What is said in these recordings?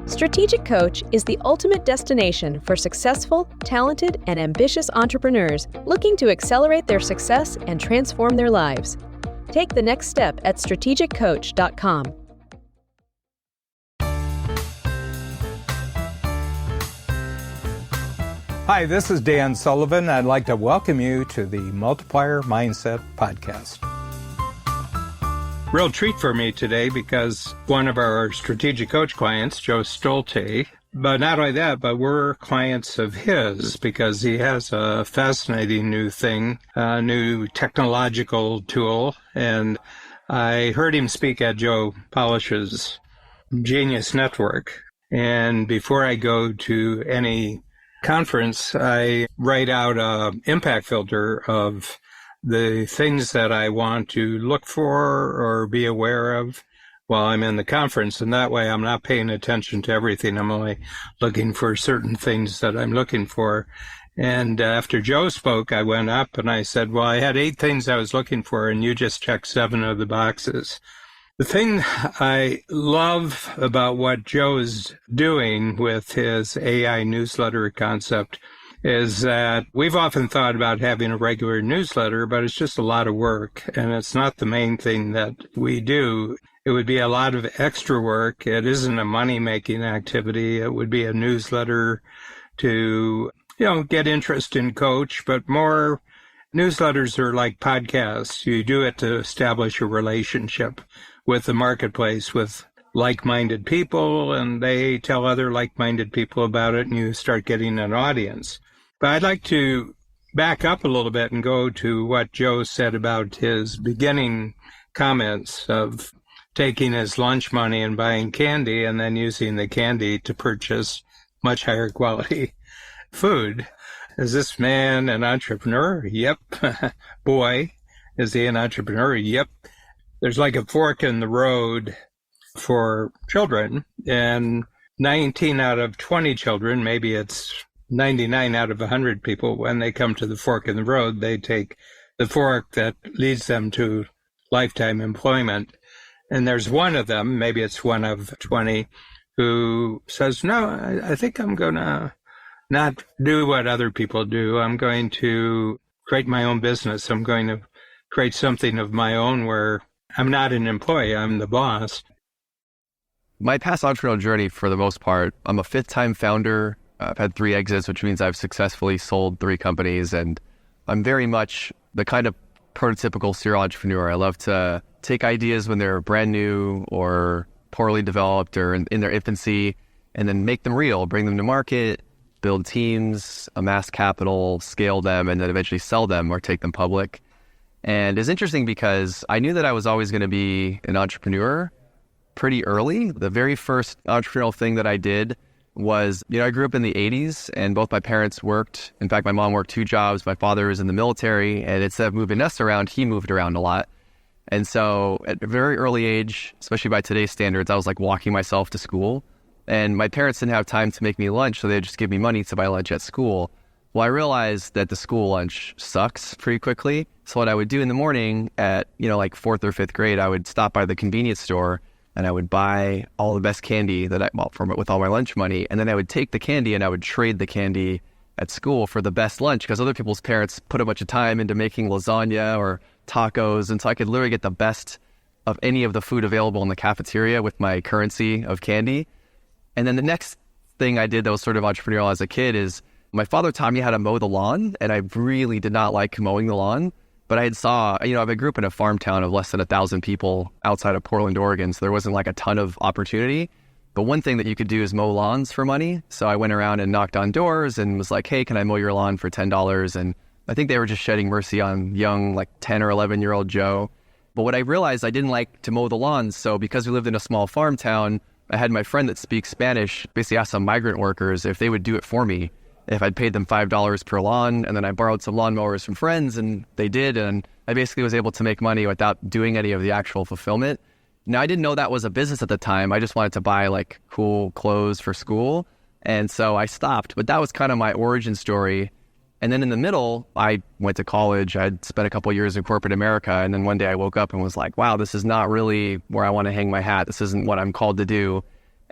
Strategic Coach is the ultimate destination for successful, talented, and ambitious entrepreneurs looking to accelerate their success and transform their lives. Take the next step at strategiccoach.com. Hi, this is Dan Sullivan. I'd like to welcome you to the Multiplier Mindset Podcast. Real treat for me today because one of our strategic coach clients, Joe Stolte, but not only that, but we're clients of his because he has a fascinating new thing, a new technological tool. And I heard him speak at Joe Polish's Genius Network. And before I go to any conference, I write out an impact filter of the things that I want to look for or be aware of while I'm in the conference. And that way I'm not paying attention to everything. I'm only looking for certain things that I'm looking for. And after Joe spoke, I went up and I said, well, I had 8 things I was looking for, and you just checked 7 of the boxes. The thing I love about what Joe is doing with his AI newsletter concept is that we've often thought about having a regular newsletter, but it's just a lot of work, and it's not the main thing that we do. It would be a lot of extra work. It isn't a money-making activity. It would be a newsletter to, get interest in coach, but more newsletters are like podcasts. You do it to establish a relationship with the marketplace, with like-minded people, and they tell other like-minded people about it, and you start getting an audience. But I'd like to back up a little bit and go to what Joe said about his beginning comments of taking his lunch money and buying candy and then using the candy to purchase much higher quality food. Is this man an entrepreneur? Yep. Boy, is he an entrepreneur? Yep. There's like a fork in the road for children, and 19 out of 20 children, maybe it's 99 out of 100 people, when they come to the fork in the road, they take the fork that leads them to lifetime employment. And there's one of them, maybe it's one of 20, who says, no, I think I'm going to not do what other people do. I'm going to create my own business. I'm going to create something of my own where I'm not an employee, I'm the boss. My past entrepreneurial journey, for the most part, I'm a 5th-time founder. I've had 3 exits, which means I've successfully sold 3 companies, and I'm very much the kind of prototypical serial entrepreneur. I love to take ideas when they're brand new or poorly developed or in their infancy, and then make them real, bring them to market, build teams, amass capital, scale them, and then eventually sell them or take them public. And it's interesting because I knew that I was always going to be an entrepreneur pretty early. The very first entrepreneurial thing that I did was, I grew up in the 80s and both my parents worked. In fact, my mom worked 2 jobs. My father was in the military, and instead of moving us around, he moved around a lot. And so at a very early age, especially by today's standards, I was like walking myself to school, and my parents didn't have time to make me lunch, so they'd just give me money to buy lunch at school. Well, I realized that the school lunch sucks pretty quickly. So what I would do in the morning at, like 4th or 5th grade, I would stop by the convenience store and I would buy all the best candy with all my lunch money. And then I would take the candy and I would trade the candy at school for the best lunch because other people's parents put a bunch of time into making lasagna or tacos. And so I could literally get the best of any of the food available in the cafeteria with my currency of candy. And then the next thing I did that was sort of entrepreneurial as a kid is my father taught me how to mow the lawn, and I really did not like mowing the lawn. But I grew up in a farm town of less than 1,000 people outside of Portland, Oregon, so there wasn't like a ton of opportunity. But one thing that you could do is mow lawns for money. So I went around and knocked on doors and was like, hey, can I mow your lawn for $10? And I think they were just shedding mercy on young, like 10 or 11-year-old Joe. But what I realized, I didn't like to mow the lawns. So because we lived in a small farm town, I had my friend that speaks Spanish basically ask some migrant workers if they would do it for me. If I'd paid them $5 per lawn, and then I borrowed some lawnmowers from friends, and they did, and I basically was able to make money without doing any of the actual fulfillment. Now, I didn't know that was a business at the time. I just wanted to buy like cool clothes for school, and so I stopped. But that was kind of my origin story. And then in the middle, I went to college. I'd spent a couple of years in corporate America, and then one day I woke up and was like, wow, this is not really where I want to hang my hat. This isn't what I'm called to do.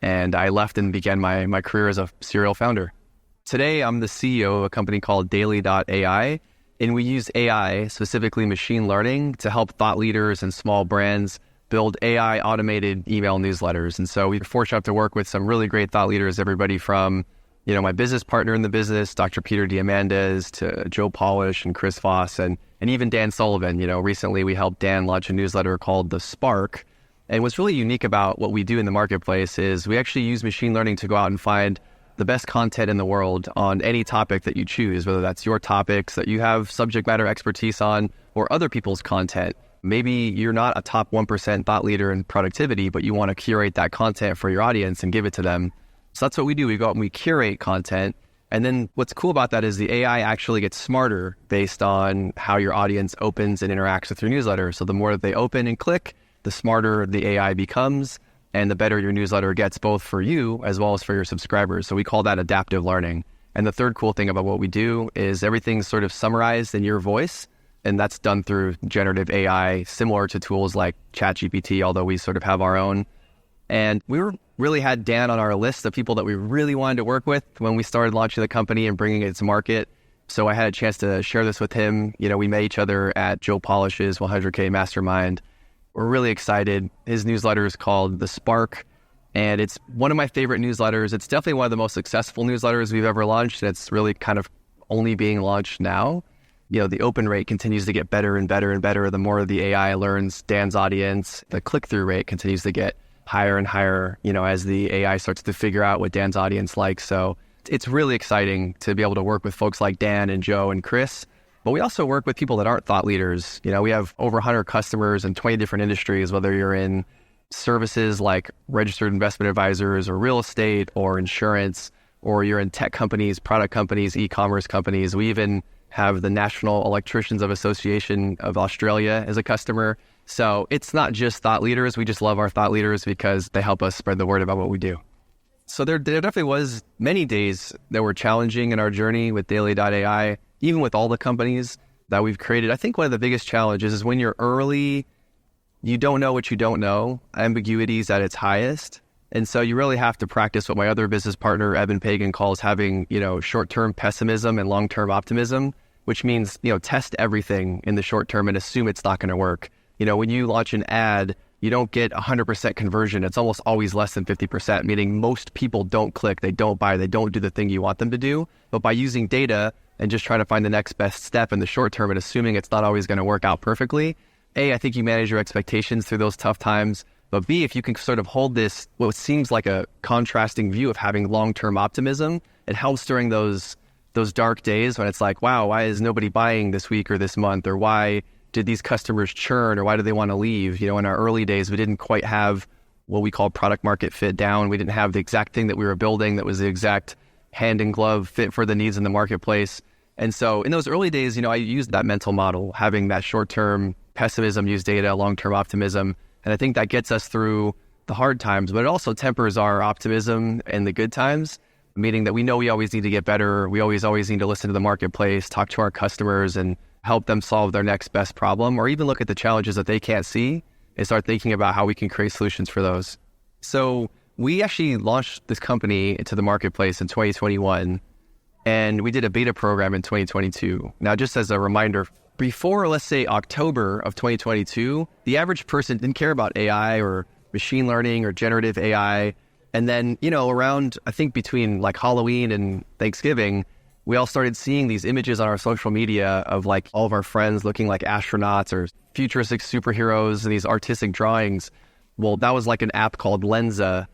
and I left and began my career as a serial founder. Today, I'm the CEO of a company called Daily.ai, and we use AI, specifically machine learning, to help thought leaders and small brands build AI automated email newsletters. And so we're fortunate to work with some really great thought leaders, everybody from, my business partner in the business, Dr. Peter Diamandis, to Joe Polish and Chris Voss, and even Dan Sullivan. Recently we helped Dan launch a newsletter called The Spark. And what's really unique about what we do in the marketplace is we actually use machine learning to go out and find the best content in the world on any topic that you choose, whether that's your topics that you have subject matter expertise on or other people's content. Maybe you're not a top 1% thought leader in productivity, but you want to curate that content for your audience and give it to them. So that's what we do. We go out and we curate content. And then what's cool about that is the AI actually gets smarter based on how your audience opens and interacts with your newsletter. So the more that they open and click, the smarter the AI becomes and the better your newsletter gets, both for you as well as for your subscribers. So we call that adaptive learning. And the third cool thing about what we do is everything's sort of summarized in your voice. And that's done through generative AI, similar to tools like ChatGPT, although we sort of have our own. And we really had Dan on our list of people that we really wanted to work with when we started launching the company and bringing it to market. So I had a chance to share this with him. We met each other at Joe Polish's 100K Mastermind. We're really excited. His newsletter is called The Spark, and it's one of my favorite newsletters. It's definitely one of the most successful newsletters we've ever launched, and it's really kind of only being launched now. The open rate continues to get better and better and better. The more the AI learns Dan's audience, the click-through rate continues to get higher and higher, as the AI starts to figure out what Dan's audience likes. So it's really exciting to be able to work with folks like Dan and Joe and Chris. But we also work with people that aren't thought leaders. We have over 100 customers in 20 different industries, whether you're in services like registered investment advisors or real estate or insurance, or you're in tech companies, product companies, e-commerce companies. We even have the National Electricians of Association of Australia as a customer. So it's not just thought leaders. We just love our thought leaders because they help us spread the word about what we do. So there definitely was many days that were challenging in our journey with Daily.ai, even with all the companies that we've created. I think one of the biggest challenges is when you're early, you don't know what you don't know. Ambiguity is at its highest. And so you really have to practice what my other business partner, Evan Pagan, calls having, short-term pessimism and long-term optimism, which means, test everything in the short term and assume it's not going to work. When you launch an ad, you don't get 100% conversion. It's almost always less than 50%, meaning most people don't click, they don't buy, they don't do the thing you want them to do. But by using data and just trying to find the next best step in the short term and assuming it's not always going to work out perfectly, A, I think you manage your expectations through those tough times. But B, if you can sort of hold this, what seems like a contrasting view of having long-term optimism, it helps during those dark days when it's like, wow, why is nobody buying this week or this month? Or why did these customers churn? Or why do they want to leave? In our early days, we didn't quite have what we call product market fit down. We didn't have the exact thing that we were building that was the exact hand in glove fit for the needs in the marketplace. And so in those early days, I used that mental model, having that short-term pessimism, use data, long-term optimism. And I think that gets us through the hard times, but it also tempers our optimism in the good times, meaning that we know we always need to get better. We always need to listen to the marketplace, talk to our customers, and help them solve their next best problem, or even look at the challenges that they can't see and start thinking about how we can create solutions for those. So we actually launched this company into the marketplace in 2021, and we did a beta program in 2022. Now, just as a reminder, before, let's say, October of 2022, the average person didn't care about AI or machine learning or generative AI. And then, around, I think between like Halloween and Thanksgiving, we all started seeing these images on our social media of like all of our friends looking like astronauts or futuristic superheroes and these artistic drawings. Well, that was like an app called Lensa.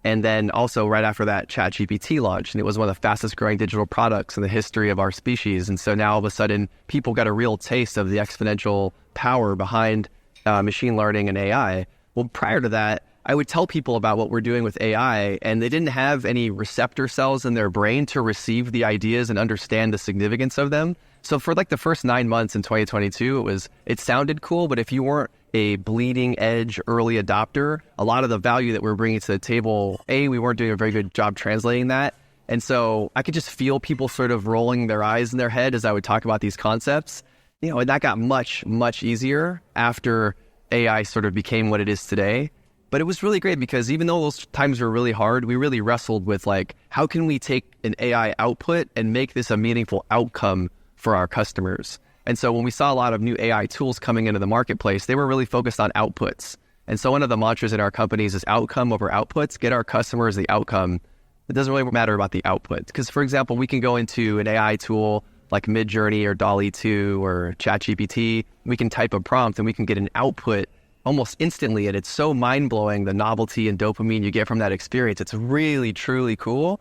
And then also right after that, ChatGPT launched, and it was one of the fastest growing digital products in the history of our species. And so now all of a sudden, people got a real taste of the exponential power behind machine learning and AI. Well, prior to that, I would tell people about what we're doing with AI, and they didn't have any receptor cells in their brain to receive the ideas and understand the significance of them. So for like the first 9 months in 2022, it sounded cool, but if you weren't a bleeding edge early adopter, a lot of the value that we're bringing to the table, we weren't doing a very good job translating that. And so I could just feel people sort of rolling their eyes in their head as I would talk about these concepts, and that got much, much easier after AI sort of became what it is today. But it was really great because even though those times were really hard, we really wrestled with like, how can we take an AI output and make this a meaningful outcome for our customers? And so when we saw a lot of new AI tools coming into the marketplace, they were really focused on outputs. And so one of the mantras in our companies is outcome over outputs, get our customers the outcome. It doesn't really matter about the output. Because for example, we can go into an AI tool like Midjourney or DALL-E 2 or ChatGPT. We can type a prompt and we can get an output almost instantly. And it's so mind-blowing, the novelty and dopamine you get from that experience. It's really, truly cool.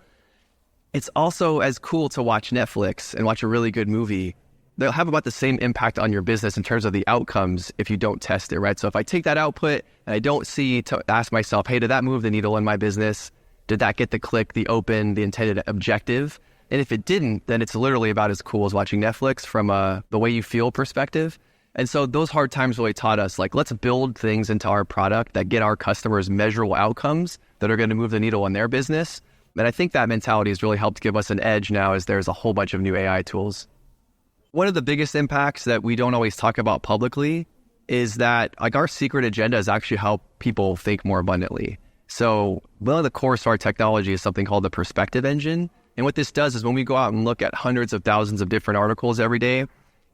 It's also as cool to watch Netflix and watch a really good movie. They'll have about the same impact on your business in terms of the outcomes if you don't test it, right? So if I take that output and I don't see to ask myself, hey, did that move the needle in my business? Did that get the click, the open, the intended objective? And if it didn't, then it's literally about as cool as watching Netflix from the way you feel perspective. And so those hard times really taught us, like, let's build things into our product that get our customers measurable outcomes that are going to move the needle in their business. And I think that mentality has really helped give us an edge now as there's a whole bunch of new AI tools. One of the biggest impacts that we don't always talk about publicly is that like our secret agenda is actually help people think more abundantly. So one of the cores to our technology is something called the perspective engine. And what this does is when we go out and look at hundreds of thousands of different articles every day,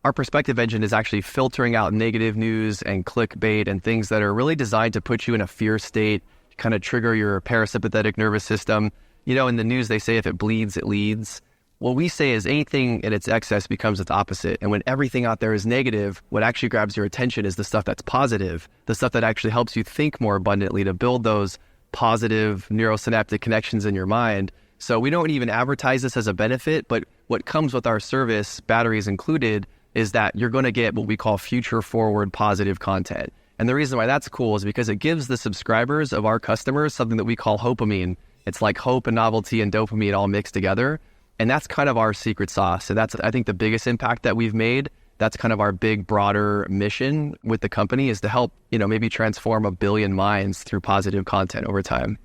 our perspective engine is actually filtering out negative news and clickbait and things that are really designed to put you in a fear state, to kind of trigger your parasympathetic nervous system. You know, in the news, they say if it bleeds, it leads. What we say is anything in its excess becomes its opposite. And when everything out there is negative, what actually grabs your attention is the stuff that's positive, the stuff that actually helps you think more abundantly to build those positive neurosynaptic connections in your mind. So we don't even advertise this as a benefit, but what comes with our service, batteries included, is that you're going to get what we call future forward positive content. And the reason why that's cool is because it gives the subscribers of our customers something that we call hopamine. It's like hope and novelty and dopamine all mixed together. And that's kind of our secret sauce. And that's, I think, the biggest impact that we've made. That's kind of our big, broader mission with the company is to help, maybe transform 1 billion minds through positive content over time.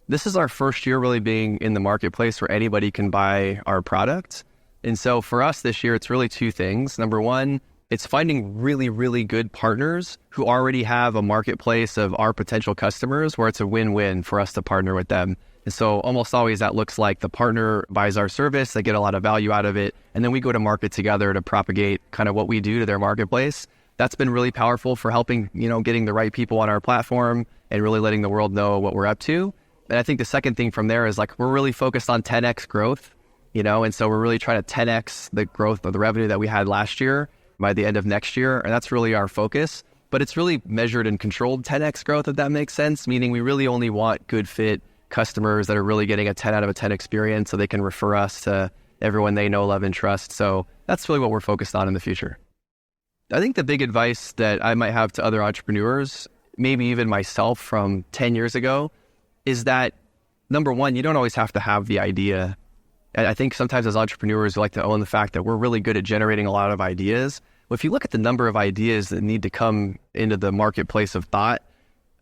This is our first year really being in the marketplace where anybody can buy our product. And so for us this year, it's really 2 things. Number one, it's finding really, really good partners who already have a marketplace of our potential customers where it's a win-win for us to partner with them. And so almost always that looks like the partner buys our service, they get a lot of value out of it, and then we go to market together to propagate kind of what we do to their marketplace. That's been really powerful for helping, getting the right people on our platform and really letting the world know what we're up to. And I think the second thing from there is like we're really focused on 10x growth, and so we're really trying to 10x the growth of the revenue that we had last year by the end of next year. And that's really our focus. But it's really measured and controlled 10x growth, if that makes sense, meaning we really only want good fit customers that are really getting a 10 out of a 10 experience so they can refer us to everyone they know, love, and trust. So that's really what we're focused on in the future. I think the big advice that I might have to other entrepreneurs, maybe even myself from 10 years ago, is that number one, you don't always have to have the idea. And I think sometimes as entrepreneurs, we like to own the fact that we're really good at generating a lot of ideas. Well, if you look at the number of ideas that need to come into the marketplace of thought,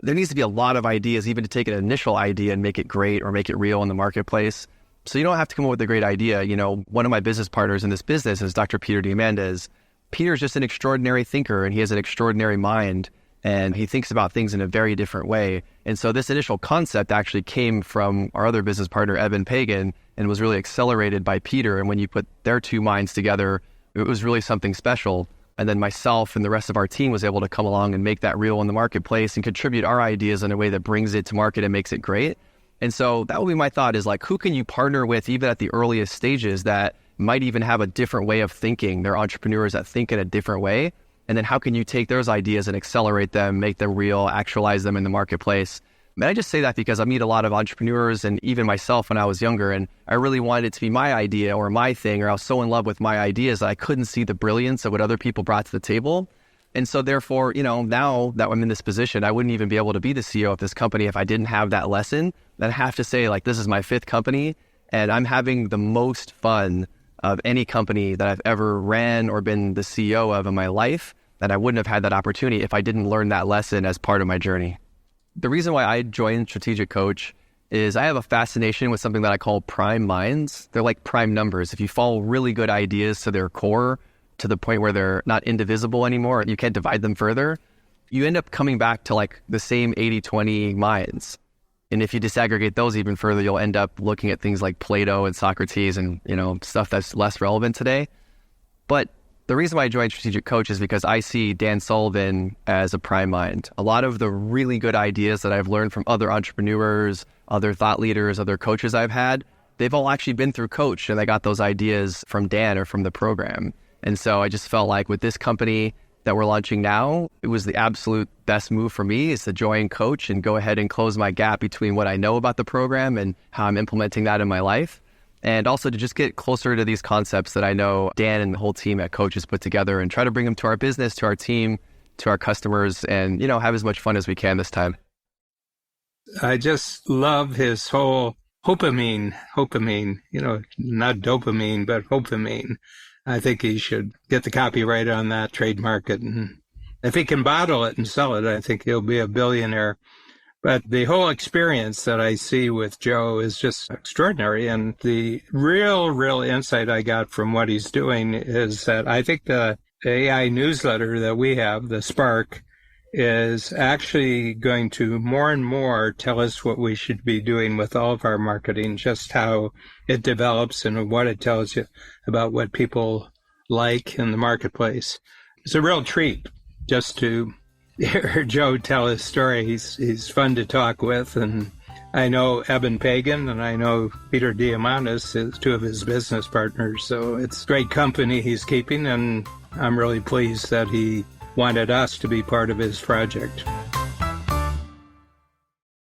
there needs to be a lot of ideas even to take an initial idea and make it great or make it real in the marketplace. So you don't have to come up with a great idea. One of my business partners in this business is Dr. Peter Diamandis. Peter's just an extraordinary thinker and he has an extraordinary mind and he thinks about things in a very different way. And so this initial concept actually came from our other business partner, Evan Pagan, and was really accelerated by Peter. And when you put their 2 minds together, it was really something special. And then myself and the rest of our team was able to come along and make that real in the marketplace and contribute our ideas in a way that brings it to market and makes it great. And so that would be my thought is like, who can you partner with even at the earliest stages that might even have a different way of thinking? They're entrepreneurs that think in a different way. And then how can you take those ideas and accelerate them, make them real, actualize them in the marketplace? And I just say that because I meet a lot of entrepreneurs and even myself when I was younger, and I really wanted it to be my idea or my thing, or I was so in love with my ideas that I couldn't see the brilliance of what other people brought to the table. And so therefore, now that I'm in this position, I wouldn't even be able to be the CEO of this company if I didn't have that lesson. Then I have to say, like, this is my 5th company and I'm having the most fun of any company that I've ever ran or been the CEO of in my life. And I wouldn't have had that opportunity if I didn't learn that lesson as part of my journey. The reason why I joined Strategic Coach is I have a fascination with something that I call prime minds. They're like prime numbers. If you follow really good ideas to their core, to the point where they're not indivisible anymore, you can't divide them further. you end up coming back to like the same 80-20 minds. And if you disaggregate those even further, you'll end up looking at things like Plato and Socrates and, stuff that's less relevant today. But the reason why I joined Strategic Coach is because I see Dan Sullivan as a prime mind. A lot of the really good ideas that I've learned from other entrepreneurs, other thought leaders, other coaches I've had, they've all actually been through Coach, and I got those ideas from Dan or from the program. And so I just felt like with this company that we're launching now, it was the absolute best move for me is to join Coach and go ahead and close my gap between what I know about the program and how I'm implementing that in my life. And also to just get closer to these concepts that I know Dan and the whole team at Coach has put together and try to bring them to our business, to our team, to our customers, and, have as much fun as we can this time. I just love his whole hopamine, not dopamine, but hopamine. I think he should get the copyright on that, trademark it, and if he can bottle it and sell it, I think he'll be a billionaire. But the whole experience that I see with Joe is just extraordinary. And the real insight I got from what he's doing is that I think the AI newsletter that we have, the Spark, is actually going to more and more tell us what we should be doing with all of our marketing, just how it develops and what it tells you about what people like in the marketplace. It's a real treat just to hear Joe tell his story. He's fun to talk with, and I know Eben Pagan and I know Peter Diamandis is two of his business partners, so it's great company he's keeping, and I'm really pleased that he wanted us to be part of his project.